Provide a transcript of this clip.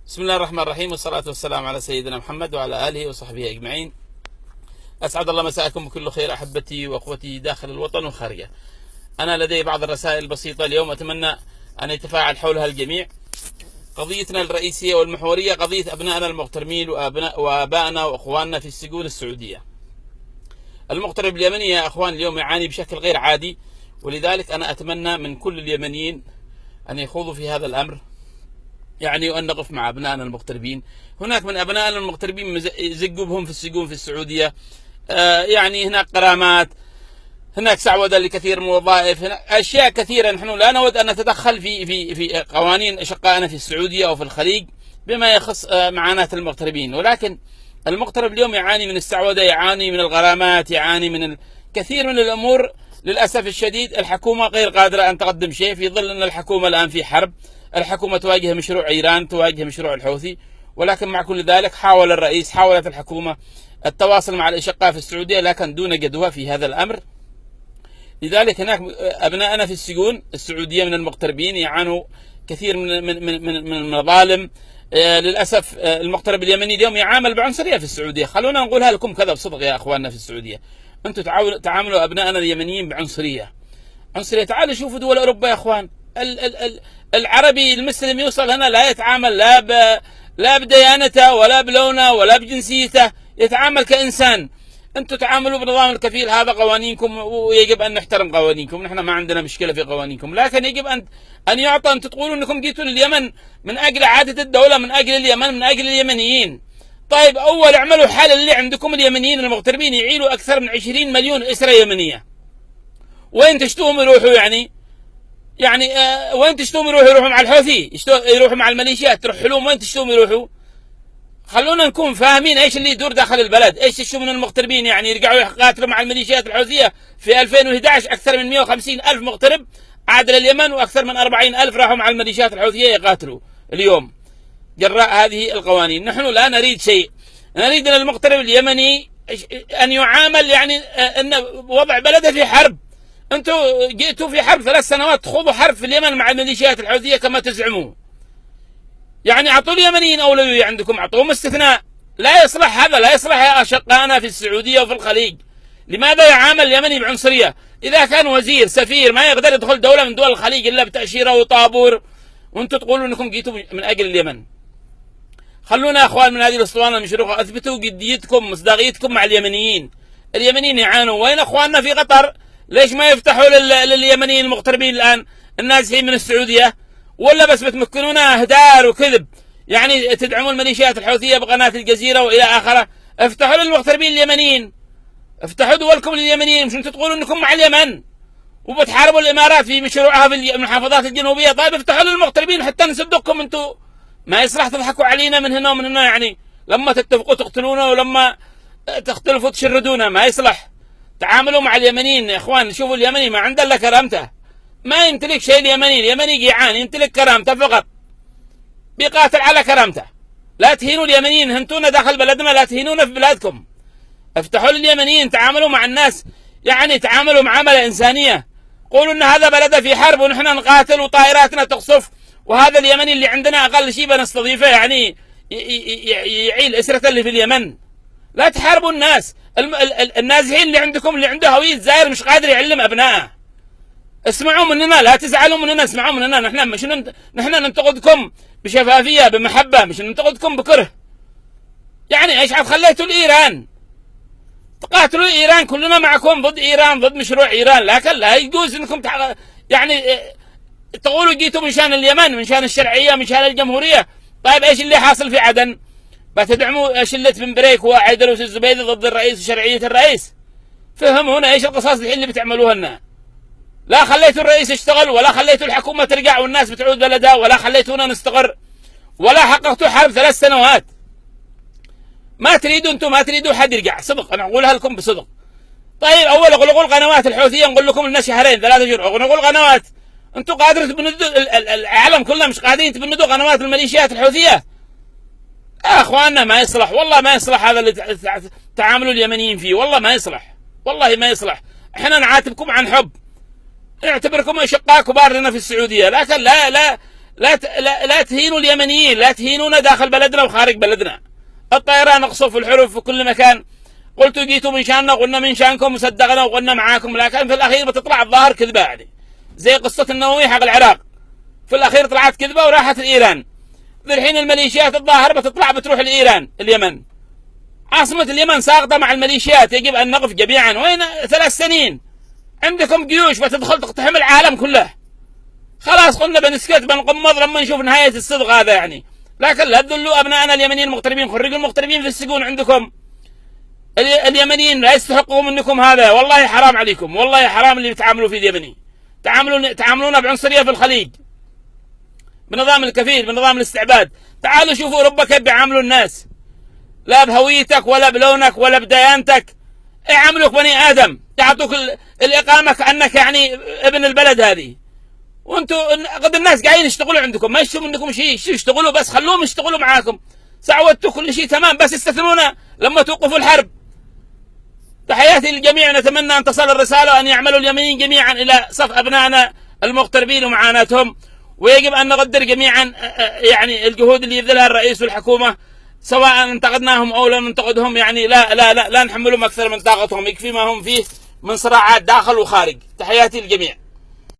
بسم الله الرحمن الرحيم، والصلاة والسلام على سيدنا محمد وعلى آله وصحبه أجمعين. أسعد الله مساءكم بكل خير أحبتي وأخوتي داخل الوطن وخارجه. أنا لدي بعض الرسائل البسيطة اليوم أتمنى أن يتفاعل حولها الجميع. قضيتنا الرئيسية والمحورية قضية أبنائنا المغتربين وآبائنا وأخواننا في السجون السعودية. المغترب اليمني يا أخوان اليوم يعاني بشكل غير عادي، ولذلك أنا أتمنى من كل اليمنيين أن يخوضوا في هذا الأمر، يعني وأن نقف مع أبنائنا المغتربين. هناك من أبنائنا المغتربين يزقوا بهم في السجون في السعودية، يعني هناك غرامات، هناك سعودة لكثير من الوظائف، هناك أشياء كثيرة. نحن لا نود أن نتدخل في قوانين أشقائنا في السعودية أو في الخليج بما يخص معاناة المغتربين، ولكن المغترب اليوم يعاني من السعودة، يعاني من الغرامات، يعاني من الكثير من الأمور. للأسف الشديد الحكومة غير قادرة أن تقدم شيء، في ظل أن الحكومة الآن في حرب. الحكومة تواجه مشروع إيران، تواجه مشروع الحوثي، ولكن مع كل ذلك حاولت الحكومة التواصل مع الأشقاء في السعودية، لكن دون جدوى في هذا الأمر. لذلك هناك أبنائنا في السجون السعودية من المغتربين يعانوا كثير من المظالم. للأسف المغترب اليمني اليوم يعامل بعنصرية في السعودية. خلونا نقولها لكم كذا بصدق يا أخواننا في السعودية، أنتم تعاملوا أبنائنا اليمنيين بعنصرية. تعالوا شوفوا دول أوروبا يا أخوان، العربي المسلم يوصل هنا لا يتعامل لا بديانته ولا بلونه ولا بجنسيته، يتعامل كإنسان. أنتم تعاملوا بنظام الكفيل، هذا قوانينكم ويجب أن نحترم قوانينكم. نحن ما عندنا مشكلة في قوانينكم، لكن يجب أن يعطى. أنتم تقولوا أنكم جيتوا لليمن من أجل عادة الدولة، من أجل اليمن، من أجل اليمنيين. طيب أول اعملوا حل اللي عندكم اليمنيين المغتربين يعيلوا أكثر من 20 مليون أسرة يمنية. وين تشتوهم يروحوا؟ يعني وين تشتوهم يروحوا مع الحوثي، يروحوا مع الميليشيات، تروح لهم وين تشتوهم يروحوا؟ خلونا نكون فاهمين ايش اللي يدور داخل البلد. ايش تشتوا من المغتربين؟ يعني يرجعوا يقاتلوا مع الميليشيات الحوثية. في 2011 اكثر من 150 الف مغترب عاد لليمن، واكثر من 40 الف راحوا مع الميليشيات الحوثية يقاتلوا اليوم جراء هذه القوانين. نحن لا نريد شيء، نريد ان المغترب اليمني ان يعامل يعني ان وضع بلده في حرب. انتم جئتوا في حرب 3 سنوات، تخوضوا حرب في اليمن مع الميليشيات الحوثية كما تزعمون. يعني اعطوا اليمنيين اولوية عندكم، اعطوهم استثناء. لا يصلح هذا، لا يصلح يا اشقائنا في السعودية وفي الخليج. لماذا يعامل اليمني بعنصرية؟ اذا كان وزير سفير ما يقدر يدخل دولة من دول الخليج الا بتأشيرة وطابور، وانتم تقولوا انكم جيتوا من اجل اليمن. خلونا يا اخوان من هذه الاسطوانة المشروخة، اثبتوا جديتكم مصداقيتكم مع اليمنيين. اليمنيين يعانوا. وين اخواننا في قطر؟ ليش ما يفتحوا لليمنيين المغتربين الآن النازحين من السعودية؟ ولا بس بتمكنونا اهدار وكذب؟ يعني تدعموا الميليشيات الحوثية بقناة الجزيرة وإلى آخره. افتحوا للمغتربين اليمنيين، افتحوا دولكم لليمنيين. مش انتم تقولوا انكم مع اليمن وبتحاربوا الإمارات في مشروعها في المحافظات الجنوبية؟ طيب افتحوا للمغتربين حتى نصدقكم. انتم ما يصلح تضحكوا علينا من هنا ومن هنا، يعني لما تتفقوا تقتلونا ولما تختلفوا تشردونا. ما يصلح. تعاملوا مع اليمنيين يا اخوان. شوفوا اليمني ما عنده الا كرامته، ما يمتلك شيء. اليمني جيعان، يمتلك كرامته فقط، بيقاتل على كرامته. لا تهينوا اليمنيين، هنتونا داخل بلدنا، لا تهينونا في بلادكم. افتحوا لليمنيين، تعاملوا مع الناس، يعني تعاملوا معاملة إنسانية. قولوا ان هذا بلده في حرب ونحن نقاتل وطائراتنا تقصف، وهذا اليمني اللي عندنا اقل شيء بنستضيفه، يعني يعيل اسرته اللي في اليمن. لا تحاربوا الناس. النازحين اللي عندكم اللي عنده هوية زائر مش قادر يعلم أبنائه. اسمعوا مننا، لا تزعلوا مننا، اسمعوا مننا. نحن ننتقدكم بشفافية بمحبة، مش ننتقدكم بكره. يعني ايش عاد خليتوا لإيران تقاتلوا إيران؟ كلنا معكم ضد إيران، ضد مشروع إيران، لكن لا يجوز انكم يعني تقولوا جيتوا من شان اليمن، من شان الشرعية، من شان الجمهورية. طيب ايش اللي حاصل في عدن؟ بتدعموا شلة بن بريك وعيدل الزبيدي ضد الرئيس وشرعية الرئيس؟ فهمونا ايش القصص الحين اللي بتعملوها لنا. لا خليتوا الرئيس يشتغل، ولا خليتوا الحكومة ترجع والناس بتعود بلدها، ولا خليتونا نستقر، ولا حققتوا حرب 3 سنوات. ما تريدوا انتم، ما تريدوا حد يرجع. صدق انا اقولها لكم بصدق. طيب اول اغلقوا القنوات الحوثية، نقول لكم لنا شهرين 3 شهور اغلقوا القنوات. انتم قادرين تبندوا العالم كله، مش قادرين تبندوا قنوات الميليشيات الحوثية يا اخواننا. ما يصلح، والله ما يصلح هذا اللي تعاملوا اليمنيين فيه. والله ما يصلح، والله ما يصلح. احنا نعاتبكم عن حب، نعتبركم اشقاء كبار لنا في السعودية، لكن لا تهينوا اليمنيين، لا تهينونا داخل بلدنا وخارج بلدنا. الطيران اقصف الحروف في كل مكان. قلتوا جيتوا من شاننا وقلنا من شانكم وصدقنا وقلنا معاكم، لكن في الاخير بتطلع الظاهر كذبه يعني، زي قصه النووي حق العراق، في الاخير طلعت كذبه وراحت لايران. الحين الميليشيات الظاهر بتطلع بتروح لايران. اليمن عاصمه اليمن ساقطه مع الميليشيات، يجب ان نقف جميعا. وين 3 سنين عندكم جيوش بتدخل تقتحم العالم كله. خلاص قلنا بنسكت بنقمض لما نشوف نهايه الصدق هذا يعني. لكن لا تذلوا ابنائنا اليمنيين المغتربين، خرجوا المغتربين في السجون عندكم. اليمنيين لا يستحقوا منكم هذا، والله حرام عليكم، والله حرام اللي بتعاملوا فيه اليمني. تعاملونا بعنصريه في الخليج، بنظام الكفيل، بنظام الاستعباد. تعالوا شوفوا اوروبا كيف بيعاملوا الناس، لا بهويتك ولا بلونك ولا بديانتك، يعاملوك بني ادم، يعطوك الاقامه كانك يعني ابن البلد هذه. وانتوا قد الناس قاعدين يشتغلوا عندكم، ما يشتغلوا منكم شيء، يشتغلوا بس خلوهم يشتغلوا معاكم. سعودتوا كل شيء تمام، بس استثنونا لما توقفوا الحرب. تحياتي للجميع، نتمنى ان تصل الرساله وان يعملوا اليمنيين جميعا الى صف ابنائنا المغتربين ومعاناتهم. ويجب ان نقدر جميعا يعني الجهود اللي يبذلها الرئيس والحكومه، سواء انتقدناهم او لم ننتقدهم، يعني لا نحملهم اكثر من طاقتهم، يكفي ما هم فيه من صراعات داخل وخارج. تحياتي للجميع.